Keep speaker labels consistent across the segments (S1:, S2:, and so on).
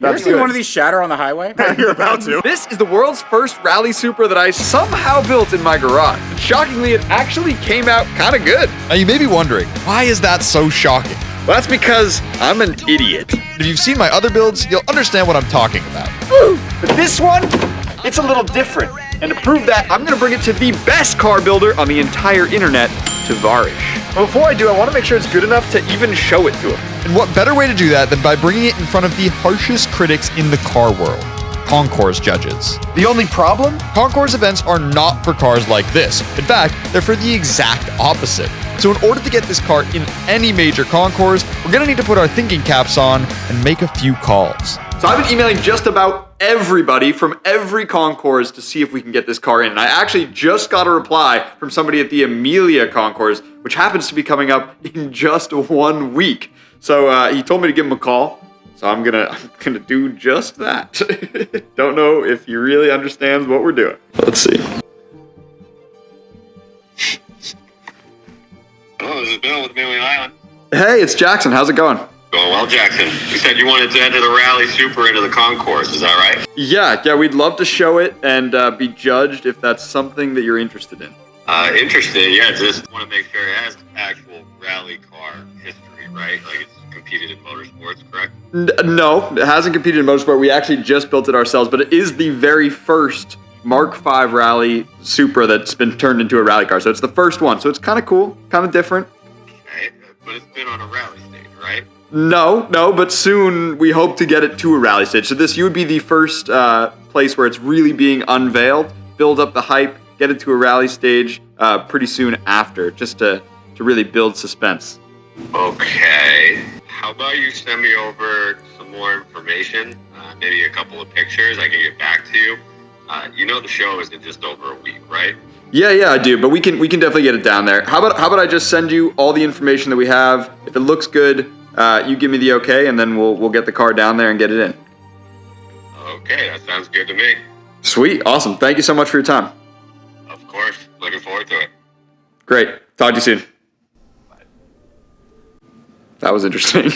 S1: You ever seen one of these shatter on the highway?
S2: You're about to.
S3: This is the world's first rally Supra that I somehow built in my garage. And shockingly, it actually came out kind of good.
S4: Now you may be wondering, why is that so shocking?
S3: Well, that's because I'm an idiot.
S4: If you've seen my other builds, you'll understand what I'm talking about.
S3: But this one, it's a little different. And to prove that, I'm gonna bring it to the best car builder on the entire internet, Tavarish. But before I do, I wanna make sure it's good enough to even show it to him.
S4: And what better way to do that than by bringing it in front of the harshest critics in the car world, Concourse judges.
S3: The only problem?
S4: Concourse events are not for cars like this. In fact, they're for the exact opposite. So in order to get this car in any major concourse, we're gonna need to put our thinking caps on and make a few calls.
S3: So I've been emailing just about everybody from every concourse to see if we can get this car in. And I actually just got a reply from somebody at the Amelia concourse, which happens to be coming up in just 1 week. So he told me to give him a call. So I'm gonna do just that. Don't know if he really understands what we're doing. Let's see.
S5: Hello, this is Bill with Million Island.
S3: Hey, it's Jackson. How's it going?
S5: Going well, Jackson. You said you wanted to enter the Rally Super into the concourse, is that right?
S3: Yeah, we'd love to show it and be judged if that's something that you're interested in.
S5: Interested, yeah, just want to make sure it has actual rally car history, right? Like it's competed in motorsports, correct?
S3: No, it hasn't competed in motorsport. We actually just built it ourselves, but it is the very first Mark V Rally Supra that's been turned into a rally car. So it's the first one. So it's kind of cool, kind of different.
S5: Okay, but it's been on a rally stage, right?
S3: No, but soon we hope to get it to a rally stage. So you would be the first place where it's really being unveiled, build up the hype, get it to a rally stage pretty soon after, just to really build suspense.
S5: Okay. How about you send me over some more information, maybe a couple of pictures, I can get back to you. You know the show is in just over a week, right?
S3: Yeah, I do, but we can definitely get it down there. How about I just send you all the information that we have? If it looks good, you give me the okay, and then we'll get the car down there and get it in.
S5: Okay, that sounds good to me.
S3: Sweet, awesome. Thank you so much for your time.
S5: Of course, looking forward to it.
S3: Great. Talk to you soon. That was interesting.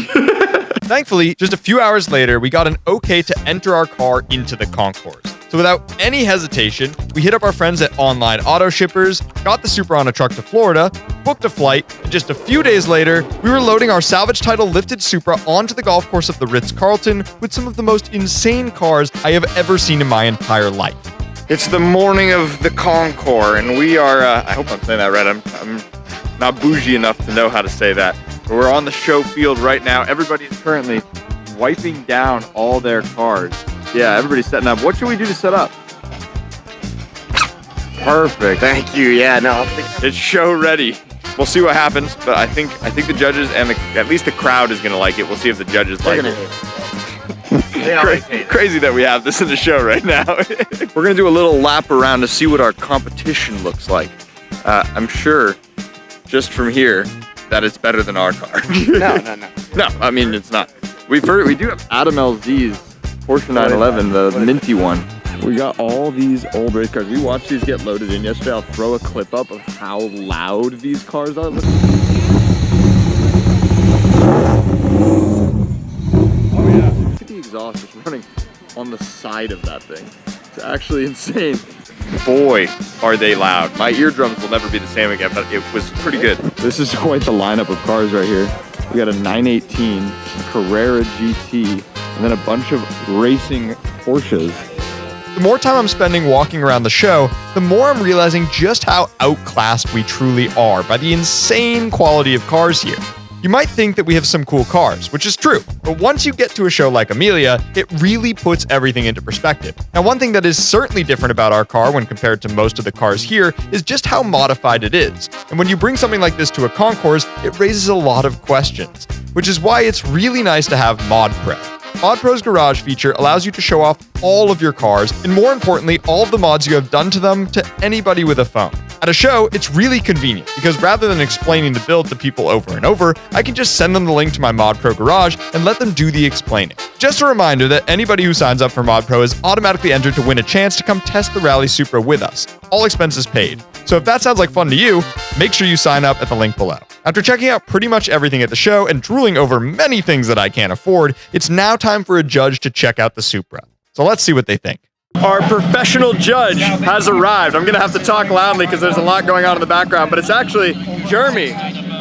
S4: Thankfully, just a few hours later, we got an okay to enter our car into the concourse. So without any hesitation, we hit up our friends at Online Auto Shippers, got the Supra on a truck to Florida, booked a flight, and just a few days later, we were loading our salvage title lifted Supra onto the golf course of the Ritz-Carlton with some of the most insane cars I have ever seen in my entire life.
S2: It's the morning of the Concourse, and we are, I hope I'm saying that right, I'm not bougie enough to know how to say that. But we're on the show field right now. Everybody is currently wiping down all their cars. Yeah, everybody's setting up. What should we do to set up? Perfect. Thank you. Yeah, no, it's show ready. We'll see what happens, but I think the judges and at least the crowd is gonna like it. We'll see if the judges like it. Crazy that we have this in the show right now. We're gonna do a little lap around to see what our competition looks like. I'm sure, just from here, that it's better than our car.
S1: No.
S2: No, I mean it's not. We do have Adam LZ's Porsche 911, the minty one. We got all these old race cars. We watched these get loaded in yesterday. I'll throw a clip up of how loud these cars are. Oh yeah, look at the exhaust just running on the side of that thing. It's actually insane. Boy, are they loud. My eardrums will never be the same again, but it was pretty good. This is quite the lineup of cars right here. We got a 918, a Carrera GT, and then a bunch of racing Porsches.
S4: The more time I'm spending walking around the show, the more I'm realizing just how outclassed we truly are by the insane quality of cars here. You might think that we have some cool cars, which is true, but once you get to a show like Amelia, it really puts everything into perspective. Now, one thing that is certainly different about our car when compared to most of the cars here is just how modified it is. And when you bring something like this to a concourse, it raises a lot of questions, which is why it's really nice to have Mod Pro. Mod Pro's garage feature allows you to show off all of your cars, and more importantly, all of the mods you have done to them to anybody with a phone. At a show, it's really convenient because rather than explaining the build to people over and over, I can just send them the link to my Mod Pro garage and let them do the explaining. Just a reminder that anybody who signs up for Mod Pro is automatically entered to win a chance to come test the Rally Supra with us. All expenses paid. So if that sounds like fun to you, make sure you sign up at the link below. After checking out pretty much everything at the show and drooling over many things that I can't afford, it's now time for a judge to check out the Supra. So let's see what they think.
S2: Our professional judge has arrived. I'm gonna have to talk loudly because there's a lot going on in the background, but it's actually Jeremy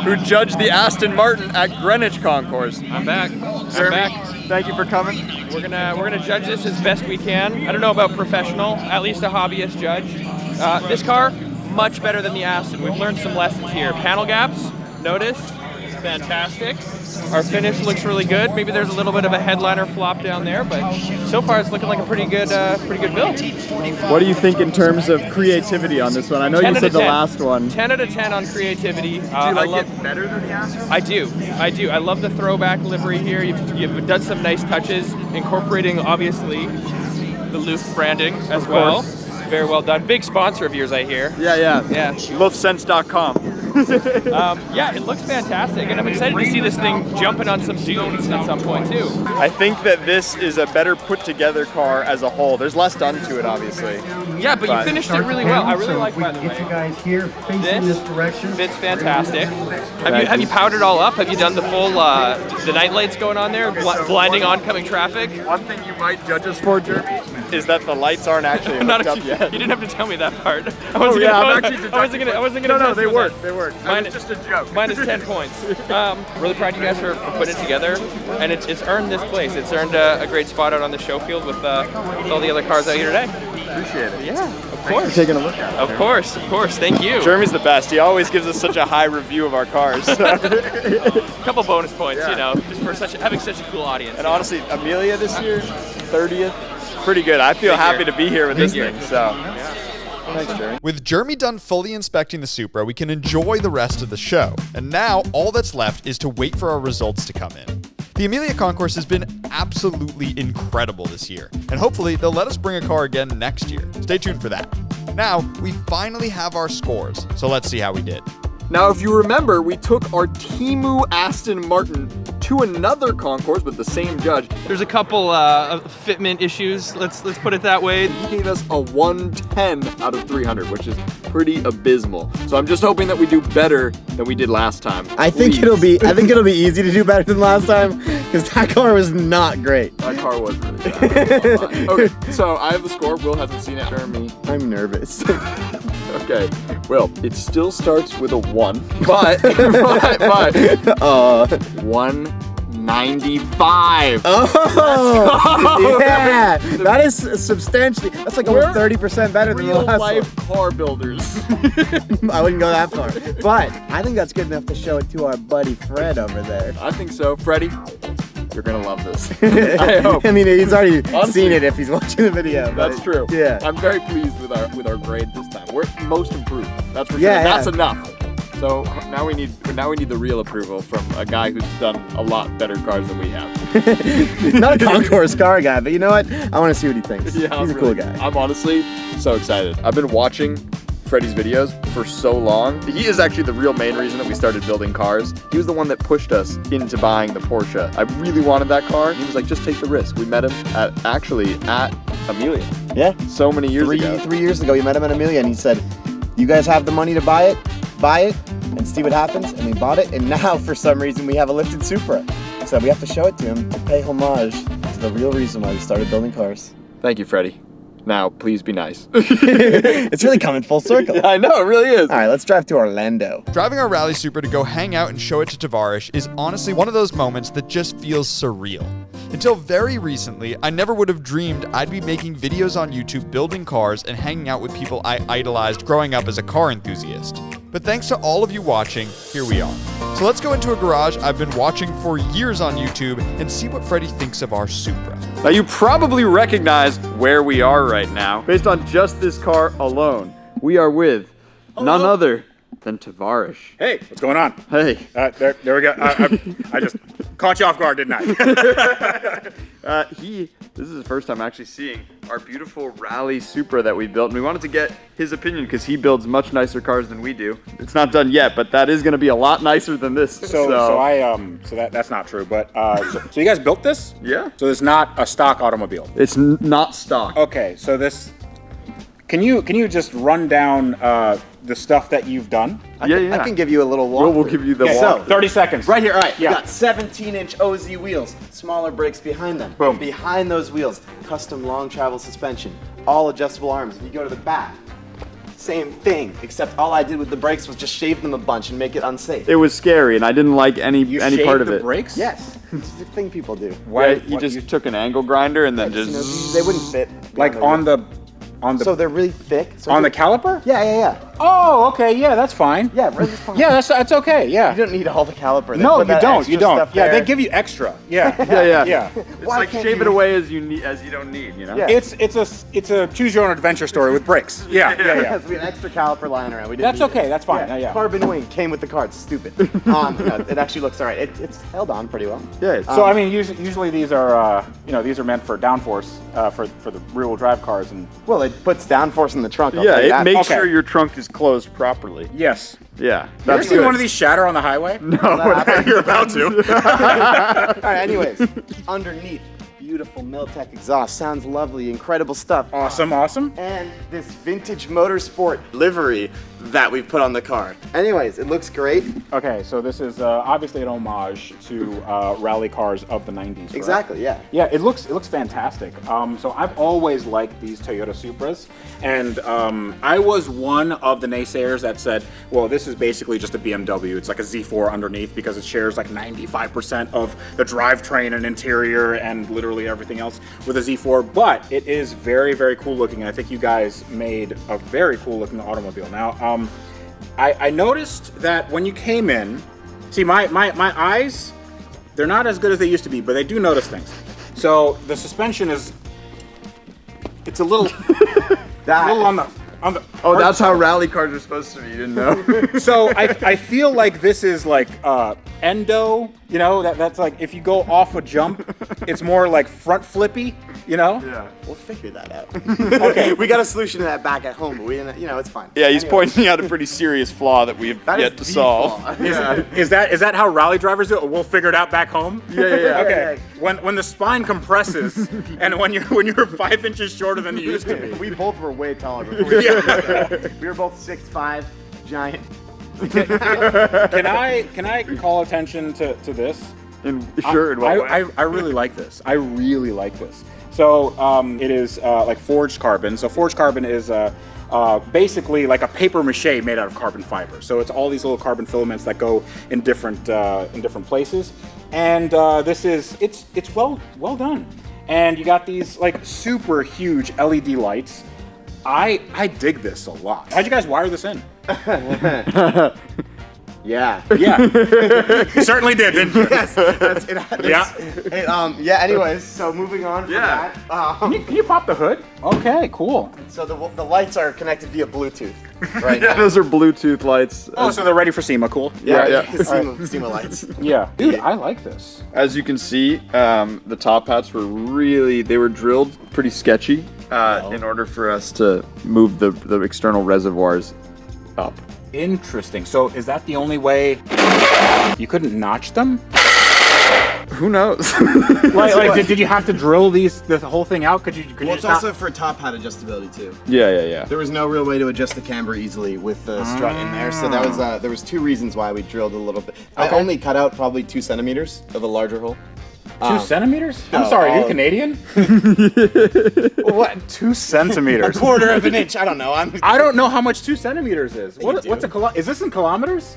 S2: who judged the Aston Martin at Greenwich Concourse.
S6: I'm back.
S2: Jeremy,
S6: I'm back.
S2: thank you for coming.
S6: We're gonna judge this as best we can. I don't know about professional, at least a hobbyist judge. This car, much better than the Aston. We've learned some lessons here. Panel gaps, noticed, fantastic. Our finish looks really good. Maybe there's a little bit of a headliner flop down there, but so far it's looking like a pretty good build.
S2: What do you think in terms of creativity on this one? I know you said the last one.
S6: 10 out of 10 on creativity.
S2: Do you like it better than the Aston?
S6: I do. I love the throwback livery here. You've done some nice touches, incorporating obviously the Luft branding as well. Very well done. Big sponsor of yours, I hear.
S2: Yeah.
S3: Luftsense.com.
S6: Yeah, it looks fantastic, and I'm excited to see this thing jumping on some dunes at some point too.
S2: I think that this is a better put together car as a whole. There's less done to it, obviously.
S6: Yeah, but you finished it really well. I really like, by the way.
S7: Get you guys here facing this direction.
S6: Fits fantastic. Have you powdered all up? Have you done the full the night lights going on there, blinding oncoming traffic?
S2: One thing you might judge us for, Jeremy, is that the lights aren't actually hooked up yet.
S6: You didn't have to tell me that part. I wasn't gonna.
S2: No, they work. They work.
S6: Mine,
S2: It's just a joke.
S6: Minus 10 points. Really proud of you guys for putting it together, and it's earned this place. It's earned a great spot out on the show field with all the other cars out here today.
S2: Appreciate it.
S6: Yeah, of
S2: Thanks
S6: course.
S2: for taking a look at it.
S6: Of course. Thank you.
S2: Jeremy's the best. He always gives us such a high review of our cars.
S6: A couple bonus points,
S2: Yeah.
S6: just for having such a cool audience.
S2: And honestly, Amelia this year, 30th, pretty good. I feel happy to be here with this thing. So, thanks, Jeremy.
S4: With Jeremy done fully inspecting the Supra, we can enjoy the rest of the show. And now, all that's left is to wait for our results to come in. The Amelia Concourse has been absolutely incredible this year, and hopefully they'll let us bring a car again next year. Stay tuned for that. Now, we finally have our scores, so let's see how we did.
S2: Now, if you remember, we took our Temu Aston Martin to another concourse with the same judge.
S6: There's a couple of fitment issues. Let's put it that way.
S2: He gave us a 110 out of 300, which is pretty abysmal. So I'm just hoping that we do better than we did last time.
S8: I think it'll be easy to do better than last time because that car was not great.
S2: That car was really bad. Okay, so I have the score. Will hasn't seen it. Jeremy.
S8: I'm nervous.
S2: Okay, well, it still starts with a 1, but 195.
S8: Oh, yeah, that is substantially. That's like almost 30% better than the
S2: Real
S8: last
S2: life car builders.
S8: one. I wouldn't go that far, but I think that's good enough to show it to our buddy Fred over there.
S2: I think so. Freddie, you're gonna love this. I hope.
S8: I mean, he's already
S2: Honestly,
S8: seen it if he's watching the video. but
S2: That's true.
S8: Yeah.
S2: I'm very pleased with our grade this time. We're most improved. That's for sure.
S8: Yeah,
S2: That's
S8: yeah.
S2: enough. So now we need the real approval from a guy who's done a lot better cars than we have.
S8: He's not a concourse car guy, but you know what? I want to see what he thinks.
S2: Yeah,
S8: He's a cool guy.
S2: I'm honestly so excited. I've been watching Freddie's videos for so long. He is actually the real main reason that we started building cars. He was the one that pushed us into buying the Porsche. I really wanted that car. He was like, just take the risk. We met him at Amelia.
S8: Yeah.
S2: So many years ago.
S8: 3 years ago, we met him in Amelia, and he said, "You guys have the money to buy it, and see what happens." And we bought it, and now for some reason we have a lifted Supra. So we have to show it to him to pay homage to the real reason why we started building cars.
S2: Thank you, Freddie. Now, please be nice.
S8: It's really coming full circle.
S2: I know, it really is.
S8: All right, let's drive to Orlando.
S4: Driving our rally Supra to go hang out and show it to Tavarish is honestly one of those moments that just feels surreal. Until very recently, I never would have dreamed I'd be making videos on YouTube building cars and hanging out with people I idolized growing up as a car enthusiast. But thanks to all of you watching, here we are. So let's go into a garage I've been watching for years on YouTube and see what Freddie thinks of our Supra.
S2: Now, you probably recognize where we are right now. Based on just this car alone, we are with none other than Tavarish.
S1: Hey, what's going on?
S2: Hey.
S1: There we go. I just caught you off guard, didn't I?
S2: This is the first time actually seeing our beautiful rally Supra that we built, and we wanted to get his opinion because he builds much nicer cars than we do. It's not done yet, but that is going to be a lot nicer than this.
S1: So that's not true. But so you guys built this?
S2: Yeah.
S1: So it's not a stock automobile.
S2: It's not stock.
S1: Okay. So this. Can you just run down the stuff that you've done?
S8: I can give you a little walk.
S3: We'll give you the
S1: Okay,
S3: walk.
S1: 30 seconds.
S8: Right here, all right.
S1: Yeah.
S8: We got 17-inch OZ wheels, smaller brakes behind them.
S1: Boom.
S8: Behind those wheels, custom long travel suspension, all adjustable arms. If you go to the back, same thing, except all I did with the brakes was just shave them a bunch and make it unsafe.
S3: It was scary, and I didn't like any part of
S1: the
S3: it.
S1: brakes?
S8: Yes, it's the thing people do.
S3: Why? You just took an angle grinder and then
S8: You know,
S3: just.
S8: they wouldn't fit.
S1: Like on the
S8: So they're really thick. So
S1: on the caliper?
S8: Yeah.
S1: Oh, okay, yeah, that's fine.
S8: Yeah, really fine.
S1: Yeah, that's okay. Yeah.
S8: You don't need all the caliper. They
S1: No,
S8: put
S1: you
S8: that
S1: don't.
S8: extra
S1: You don't.
S8: stuff
S1: Yeah,
S8: there.
S1: they give you extra. Yeah.
S3: Yeah.
S1: Yeah.
S3: It's
S8: Why
S3: like
S8: can't
S3: shave
S8: you-
S3: it away as you need, as you don't need. You know.
S8: Yeah.
S1: It's a choose your own adventure story with brakes. Yeah.
S8: Yes, we had an extra caliper lying around. We didn't
S1: That's
S8: need
S1: okay.
S8: it.
S1: That's fine. Yeah.
S8: Carbon wing came with the car. It's stupid. No, it actually looks all right. It's held on pretty well.
S3: Yeah.
S1: So I mean, usually these are these are meant for downforce for the rear-wheel drive cars and
S8: Well, it puts downforce in the trunk. I'll
S3: yeah.
S8: tell you
S3: It
S8: that.
S3: makes
S1: Okay.
S3: sure your trunk is closed properly.
S1: yes.
S3: Yeah.
S1: You ever
S3: That's
S1: seen
S3: good.
S1: one of these shatter on the highway?
S3: No.
S1: You're about to.
S8: All right. Anyways, underneath, beautiful Miltech exhaust. Sounds lovely. Incredible stuff.
S1: Awesome.
S8: And this vintage motorsport livery that we've put on the car. Anyways, it looks great.
S1: Okay, so this is obviously an homage to rally cars of the 90s. Correct?
S8: Exactly. Yeah.
S1: Yeah, it looks fantastic. So I've always liked these Toyota Supras, and I was one of the naysayers that said, well, this is basically just a BMW. It's like a Z4 underneath because it shares like 95% of the drivetrain and interior and literally everything else with a Z4. But it is very, very cool looking, and I think you guys made a very cool looking automobile. Now, I noticed that when you came in, see my eyes, they're not as good as they used to be, but they do notice things. So the suspension it's a little, on the
S3: Oh, that's how rally cars are supposed to be. You didn't know.
S1: So I feel like this is like endo, you know, that's like if you go off a jump, it's more like front flippy, you know?
S3: Yeah.
S8: We'll figure that out.
S1: Okay.
S8: We got a solution to that back at home, but we didn't, it's fine.
S3: Yeah, he's pointing out a pretty serious flaw that we have
S8: That
S3: yet
S8: is
S3: to
S8: the
S3: solve.
S8: flaw.
S1: Is that how rally drivers do it? We'll figure it out back home.
S3: Yeah.
S1: Okay. When the spine compresses and when you're 5 inches shorter than you used to be.
S8: We both were way taller before we did that. We were both 6'5", giant.
S1: Can I call attention to this?
S3: Sure. in what way?
S1: I really like this. I really like this. So it is like forged carbon. So forged carbon is basically like a paper mache made out of carbon fiber. So it's all these little carbon filaments that go in different places. And it's well done. And you got these like super huge LED lights. I dig this a lot. How'd you guys wire this in?
S8: Yeah.
S1: Yeah, you certainly did, didn't you?
S8: Yes.
S1: Yeah.
S8: Anyways, so moving on from
S3: Yeah.
S8: that.
S1: Can you pop the hood? Okay, cool.
S8: So the lights are connected via Bluetooth right
S3: Yeah,
S8: now.
S3: those are Bluetooth lights.
S1: Oh, so they're ready for SEMA. Cool.
S3: Yeah.
S8: SEMA lights.
S1: Yeah. Dude, I like this.
S3: As you can see, the top hats were they were drilled pretty sketchy in order for us to move the external reservoirs up.
S1: Interesting. So is that the only way you couldn't notch them?
S3: Who knows?
S1: Did you have to drill the whole thing out? Could you
S8: Well, it's
S1: just
S8: also for top hat adjustability too.
S3: Yeah.
S8: There was no real way to adjust the camber easily with the strut in there, so that was there was two reasons why we drilled a little bit. I
S1: Okay.
S8: only cut out probably 2 centimeters of a larger hole.
S1: 2 centimeters? I'm
S8: no,
S1: sorry, are you
S8: all-
S1: Canadian? What? 2 centimeters?
S8: Quarter of an inch. I don't know.
S1: I don't know how much 2 centimeters is.
S8: You do.
S1: What's a is this in kilometers?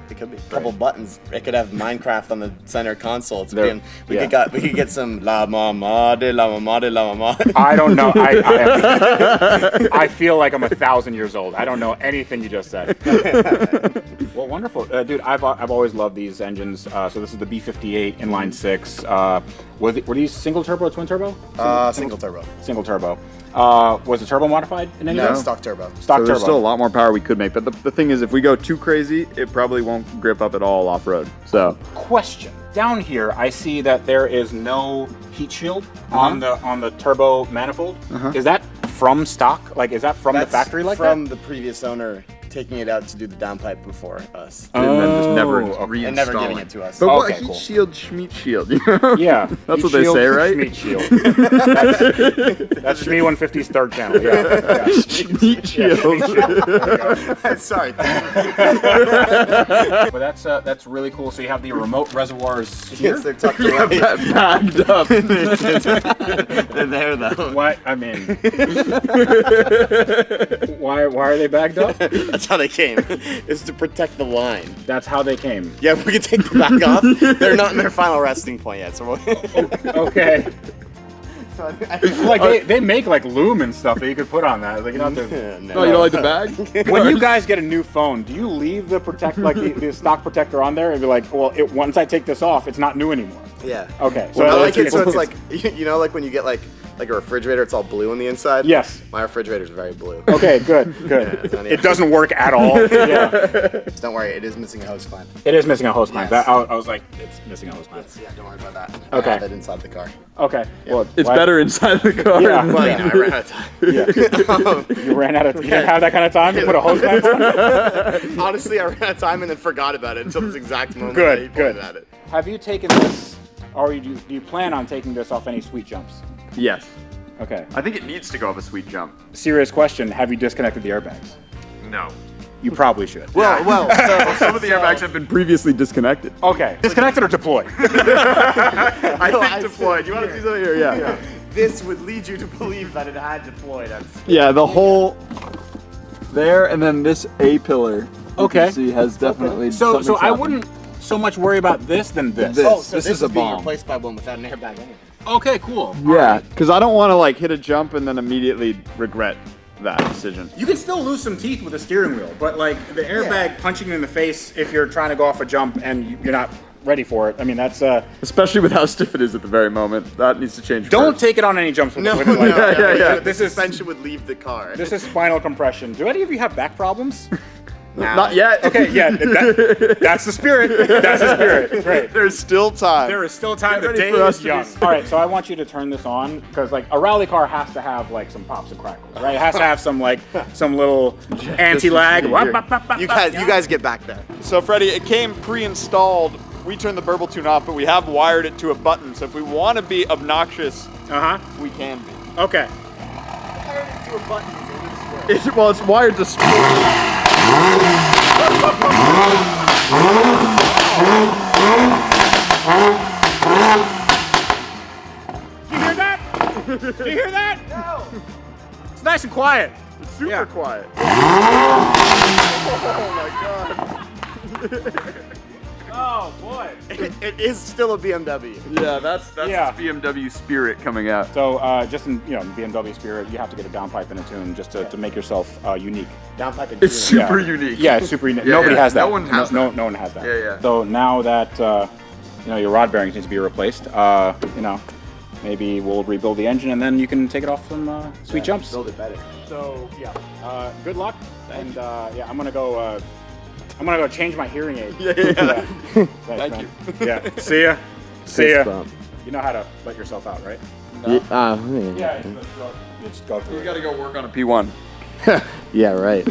S8: It could be a couple buttons. It could have Minecraft on the center console. It's
S3: There-
S8: we
S3: yeah.
S8: could get some la mama de la mama de la mama.
S1: I don't know. I feel like I'm 1,000 years old. I don't know anything you just said. Well, wonderful, dude. I've always loved these engines. So this is the B58 inline 6. Were these single turbo or twin turbo?
S8: Single turbo.
S1: Single turbo. Was the turbo modified in any way?
S8: Stock turbo.
S1: Stock
S3: So there's
S1: turbo.
S3: still a lot more power we could make, but the thing is, if we go too crazy, it probably won't grip up at all off-road. So
S1: Question. Down here, I see that there is no heat shield on the turbo manifold. Is that from stock? Like, is that from the factory like
S8: from
S1: that?
S8: the previous owner taking it out to do the downpipe before us.
S3: And then just never
S1: okay.
S8: And never giving
S3: reinstalling.
S8: it to us.
S3: But what?
S1: Okay,
S3: Heat
S1: cool.
S3: shield, Schmeat shield. You know?
S1: Yeah.
S3: That's
S1: Heat
S3: what they
S1: shield,
S3: say, right?
S1: Schmeat shield. That's Shmee 150's third channel. Yeah.
S3: Schmeat shield.
S8: Sorry.
S1: But that's really cool. So you have the remote reservoirs here.
S8: Yes, they're tucked away.
S3: Bagged up.
S8: They're there though.
S1: What? I mean, why are they bagged up?
S8: That's how they came. It's to protect the line.
S1: That's how they came.
S8: Yeah, we can take them back off. They're not in their final resting point yet, so we'll
S1: Okay. Like they make like loom and stuff that you could put on that. Like you don't have to.
S3: Oh, you don't like the bag?
S1: When you guys get a new phone, do you leave the the stock protector on there and be like, well, once I take this off, it's not new anymore?
S8: Yeah.
S1: Okay.
S8: So I like it. So
S1: it's
S8: it's like you know, like when you get like a refrigerator, it's all blue on the inside.
S1: Yes.
S8: My refrigerator's very blue.
S1: Okay. Good. Good.
S8: Yeah,
S1: It doesn't work at all. Yeah.
S8: Just don't worry, it is missing a hose clamp.
S1: It is missing a hose clamp.
S8: Yes.
S1: I was like, it's missing a hose clamp.
S8: Yeah, don't worry about that.
S1: Okay.
S8: I have it inside the car.
S1: Okay. Well,
S3: It's better inside the car.
S1: Yeah.
S8: Well, yeah, I ran out of time.
S1: You ran out of. You didn't have that kind of time to put a hose clamp on.
S8: Honestly, I ran out of time and then forgot about it until this exact moment.
S1: Good,
S8: that you
S1: good.
S8: pointed At it.
S1: Have you taken this, or do you plan on taking this off any sweet jumps?
S3: Yes.
S1: Okay.
S3: I think it needs to go up a sweet jump.
S1: Serious question: have you disconnected the airbags?
S3: No.
S1: You probably should.
S8: Well,
S3: Some of the airbags have been previously disconnected.
S1: Okay. Disconnected or deployed?
S3: I think deployed. You want to see something here? Yeah.
S8: this would lead you to believe that it had deployed.
S2: Yeah, the whole there and then this A pillar.
S1: Okay.
S2: You can see has definitely.
S1: So
S2: something's
S1: I
S2: happened.
S1: wouldn't so much worry about this than this.
S2: This.
S8: So
S2: This is a
S8: being
S2: bomb.
S8: replaced by one without an airbag anyway.
S1: Okay, cool.
S2: Yeah, because I don't want to like hit a jump and then immediately regret that decision.
S1: You can still lose some teeth with a steering wheel, but like the airbag punching you in the face if you're trying to go off a jump and you're not ready for it. I mean, that's
S2: Especially with how stiff it is at the very moment. That needs to change.
S1: don't
S2: first.
S1: take it on any jumps with,
S8: No,
S1: with it like that.
S2: yeah.
S8: The suspension would leave the car.
S1: This is spinal compression. Do any of you have back problems?
S2: Not yet.
S1: Okay, yeah, that's the spirit. That's the spirit. Great.
S2: There's still time.
S1: There is still time.
S2: Get
S1: The
S2: ready
S1: day
S2: for us
S1: is
S2: to be
S1: young. All right, so I want you to turn this on because like a rally car has to have like some pops and crackles, right? It has to have some like some little anti-lag.
S8: You guys get back there.
S2: So Freddie, it came pre-installed. We turned the burble tune off, but we have wired it to a button. So if we want to be obnoxious, we can be.
S1: Okay.
S8: To a button.
S2: Well, it's wired to sport.
S1: Did you hear that? Did you hear that? No. It's nice and quiet.
S2: It's super quiet. Oh my god.
S1: Oh boy.
S8: It is still a BMW.
S2: Yeah, that's
S1: Yeah.
S2: BMW spirit coming out.
S1: So just in BMW spirit, you have to get a downpipe and a tune just to make yourself unique.
S8: Downpipe and
S2: It's
S8: tuner.
S2: super unique.
S1: Yeah, it's super unique.
S3: Yeah,
S1: Nobody
S3: yeah.
S1: has that.
S3: No one has
S1: no,
S3: that.
S1: no one has that.
S3: Yeah, yeah.
S1: So now that your rod bearings need to be replaced, maybe we'll rebuild the engine and then you can take it off some sweet jumps.
S8: Build it better.
S1: So yeah, good luck, and I'm gonna go change my hearing aid.
S2: Yeah.
S1: Thanks,
S2: Thank
S1: man.
S2: you.
S1: Yeah. See ya. See ya.
S8: bump.
S1: You know how to let yourself out, right?
S8: Yeah,
S1: Yeah. Just go through.
S2: You gotta go work on a P1.
S8: yeah, right.